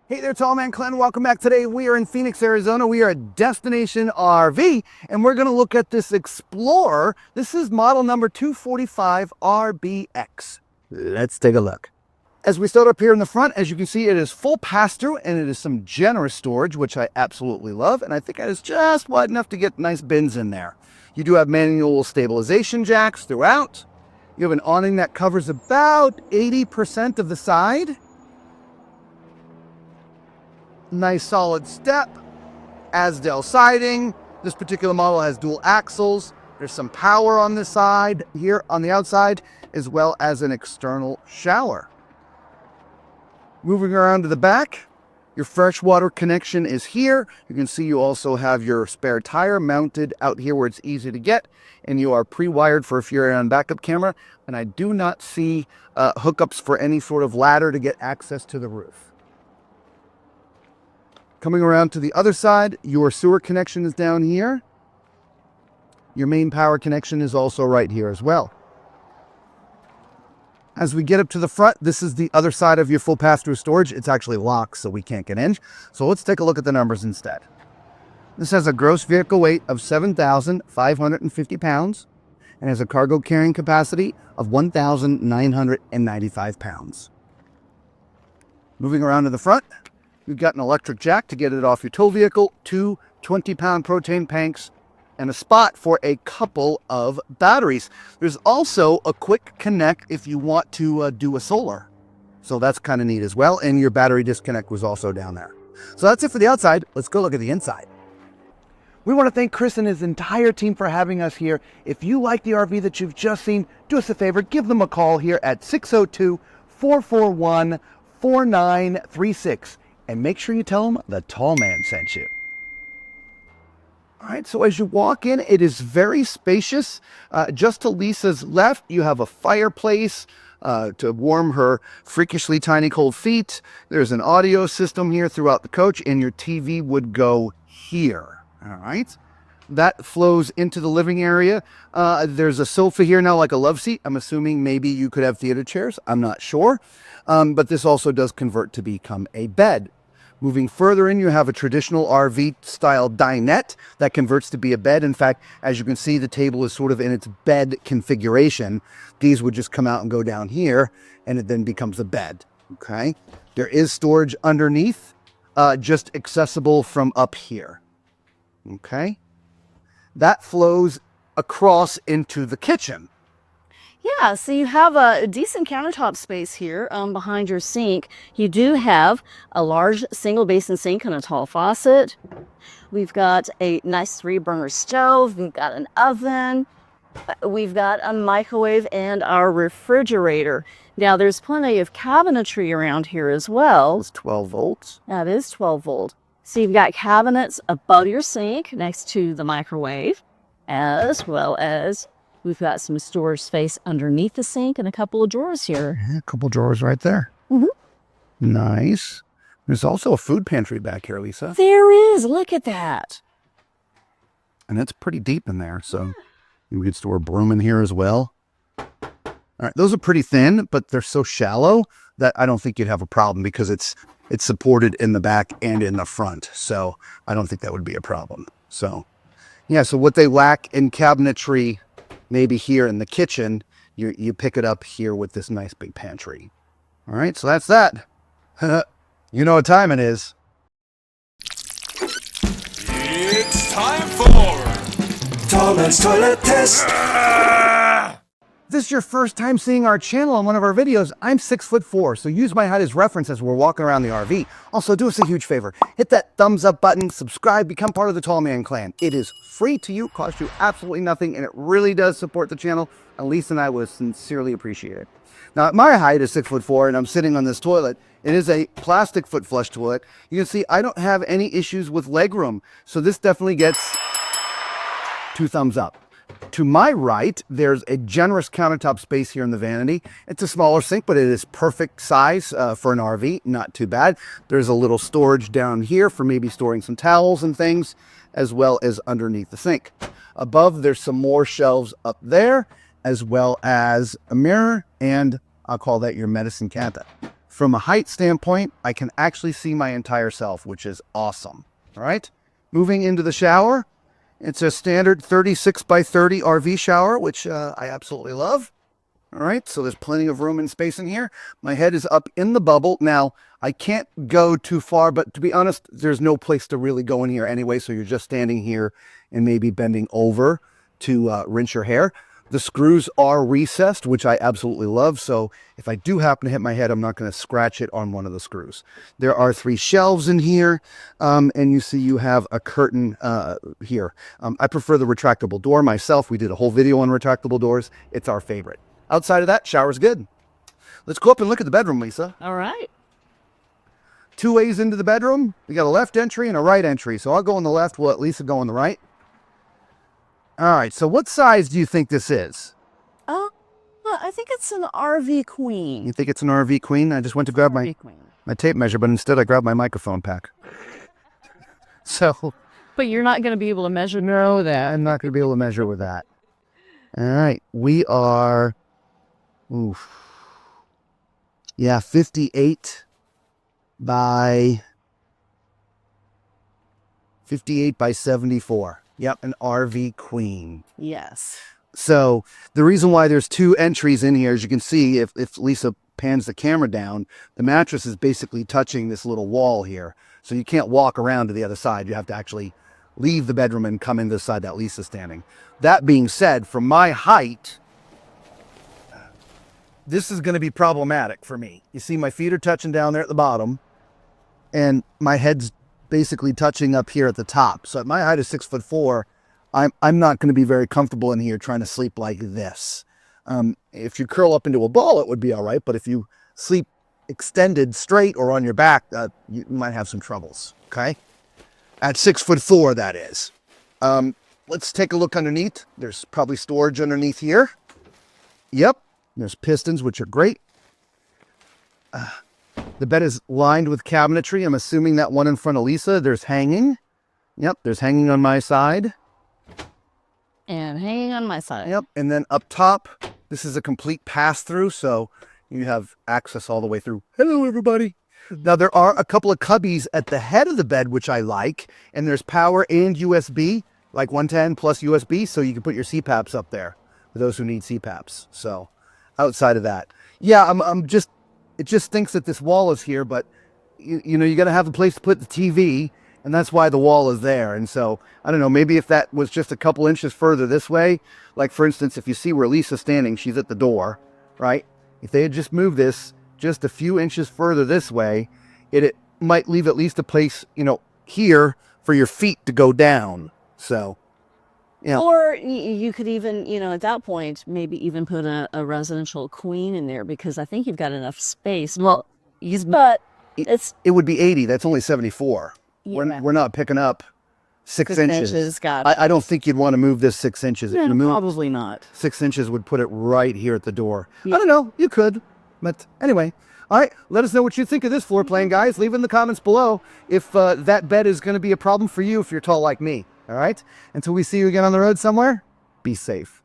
Hey there, Tall Man Clan. Welcome back. Today we are in Phoenix, Arizona. We are at Destination RV, and we're going to look at this Xplorer. This is model number 245RBX. Let's take a look. As we start up here in the front, as you can see, it is full pass-through, and it is some generous storage, which I absolutely love, and I think it is just wide enough to get nice bins in there. You do have manual stabilization jacks throughout. You have an awning that covers about 80% of the side. Nice solid step, Asdel siding. This particular model has dual axles. There's some power on this side here on the outside, as well as an external shower. Moving around to the back, your freshwater connection is here. You can see you also have your spare tire mounted out here where it's easy to get, and you are pre-wired for if you're on backup camera. And I do not see hookups for any sort of ladder to get access to the roof. Coming around to the other side, your sewer connection is down here. Your main power connection is also right here as well. As we get up to the front, this is the other side of your full pass-through storage. It's actually locked, so we can't get in. So let's take a look at the numbers instead. This has a gross vehicle weight of 7,550 pounds and has a cargo carrying capacity of 1,995 pounds. Moving around to the front, we've got an electric jack to get it off your tow vehicle, two 20-pound propane tanks, and a spot for a couple of batteries. There's also a quick connect if you want to do a solar. So that's kind of neat as well. And your battery disconnect was also down there. So that's it for the outside. Let's go look at the inside. We want to thank Chris and his entire team for having us here. If you like the RV that you've just seen, do us a favor, give them a call here at 602-441-4936. And make sure you tell them the Tall Man sent you. All right, so as you walk in, it is very spacious. Just to Lisa's left, you have a fireplace to warm her freakishly tiny cold feet. There's an audio system here throughout the coach, and your TV would go here. All right, that flows into the living area. There's a sofa here now, like a love seat. I'm assuming maybe you could have theater chairs. I'm not sure. But this also does convert to become a bed. Moving further in, you have a traditional RV-style dinette that converts to be a bed. In fact, as you can see, the table is sort of in its bed configuration. These would just come out and go down here, and it then becomes a bed, okay? There is storage underneath, just accessible from up here, okay? That flows across into the kitchen. Yeah, so you have a decent countertop space here behind your sink. You do have a large single basin sink and a tall faucet. We've got a nice 3-burner stove. We've got an oven. We've got a microwave and our refrigerator. Now, there's plenty of cabinetry around here as well. It's 12 volts. That is 12 volt. So you've got cabinets above your sink next to the microwave, as well as we've got some storage space underneath the sink and a couple of drawers here. Yeah, a couple drawers right there. Mm-hmm. Nice. There's also a food pantry back here, Lisa. There is. Look at that. And it's pretty deep in there, so you could store a broom in here as well. All right, those are pretty thin, but they're so shallow that I don't think you'd have a problem because it's supported in the back and in the front. So I don't think that would be a problem. So, yeah, so what they lack in cabinetry, maybe here in the kitchen, you pick it up here with this nice big pantry. All right, so that's that. You know what time it is. It's time for Tall Man's Toilet Test. If this is your first time seeing our channel on one of our videos, I'm 6'4", so use my height as reference as we're walking around the RV. Also, do us a huge favor. Hit that thumbs up button, subscribe, become part of the Tall Man Clan. It is free to you, costs you absolutely nothing, and it really does support the channel. And Lisa and I would sincerely appreciate it. Now, my height is 6'4", and I'm sitting on this toilet. It is a plastic foot flush toilet. You can see I don't have any issues with leg room, so this definitely gets 2 thumbs up. To my right, there's a generous countertop space here in the vanity. It's a smaller sink, but it is perfect size for an RV, not too bad. There's a little storage down here for maybe storing some towels and things, as well as underneath the sink. Above, there's some more shelves up there, as well as a mirror, and I'll call that your medicine cabinet. from a height standpoint, I can actually see my entire self, which is awesome. All right. Moving into the shower. It's a standard 36 by 30 RV shower, which I absolutely love. All right, so there's plenty of room and space in here. My head is up in the bubble. Now, I can't go too far, but to be honest, there's no place to really go in here anyway, so you're just standing here and maybe bending over to rinse your hair. The screws are recessed, which I absolutely love, so if I do happen to hit my head, I'm not going to scratch it on one of the screws. There are 3 shelves in here, and you see you have a curtain here. I prefer the retractable door myself. We did a whole video on retractable doors. It's our favorite. Outside of that, shower's good. Let's go up and look at the bedroom, Lisa. All right. 2 ways into the bedroom. We got a left entry and a right entry. So I'll go on the left, we'll let Lisa go on the right. All right, so what size do you think this is? I think it's an RV queen. You think it's an RV queen? I just went to grab my tape measure, but instead I grabbed my microphone pack. So. But you're not going to be able to measure that. I'm not going to be able to measure with that. All right, we are... Oof. Yeah, 58 by 74. Yep, an RV queen. Yes. So the reason why there's 2 entries in here, as you can see, if Lisa pans the camera down, the mattress is basically touching this little wall here. So you can't walk around to the other side. You have to actually leave the bedroom and come in this side that Lisa's standing. That being said, from my height, this is going to be problematic for me. You see my feet are touching down there at the bottom, and my head's basically touching up here at the top. So at my height is 6'4", I'm not going to be very comfortable in here trying to sleep like this. If you curl up into a ball, it would be all right. But if you sleep extended straight or on your back, you might have some troubles. Okay. At 6'4", that is. Let's take a look underneath. There's probably storage underneath here. Yep. There's pistons, which are great. The bed is lined with cabinetry. I'm assuming that one in front of Lisa, there's hanging. Yep, there's hanging on my side. And hanging on my side. Yep, and then up top, this is a complete pass-through, so you have access all the way through. Hello, everybody. Now, there are a couple of cubbies at the head of the bed, which I like, and there's power and USB, like 110 plus USB, so you can put your CPAPs up there for those who need CPAPs. So outside of that, yeah, it just thinks that this wall is here, but you know, you got to have a place to put the TV, and that's why the wall is there. And so, I don't know, maybe if that was just a couple inches further this way, like for instance, if you see where Lisa's standing, she's at the door, right? If they had just moved this just a few inches further this way, it might leave at least a place, you know, here for your feet to go down. So, yeah. Or you could even, you know, at that point, maybe even put a residential queen in there, because I think you've got enough space. Well, but it would be 80. That's only 74. Yeah. We're not picking up 6 inches. Got it. I don't think you'd want to move this 6 inches. No, If you move probably not. 6 inches would put it right here at the door. Yeah. I don't know. You could. But anyway. All right. Let us know what you think of this floor plan, guys. Leave in the comments below if that bed is going to be a problem for you if you're tall like me. All right. Until we see you again on the road somewhere, be safe.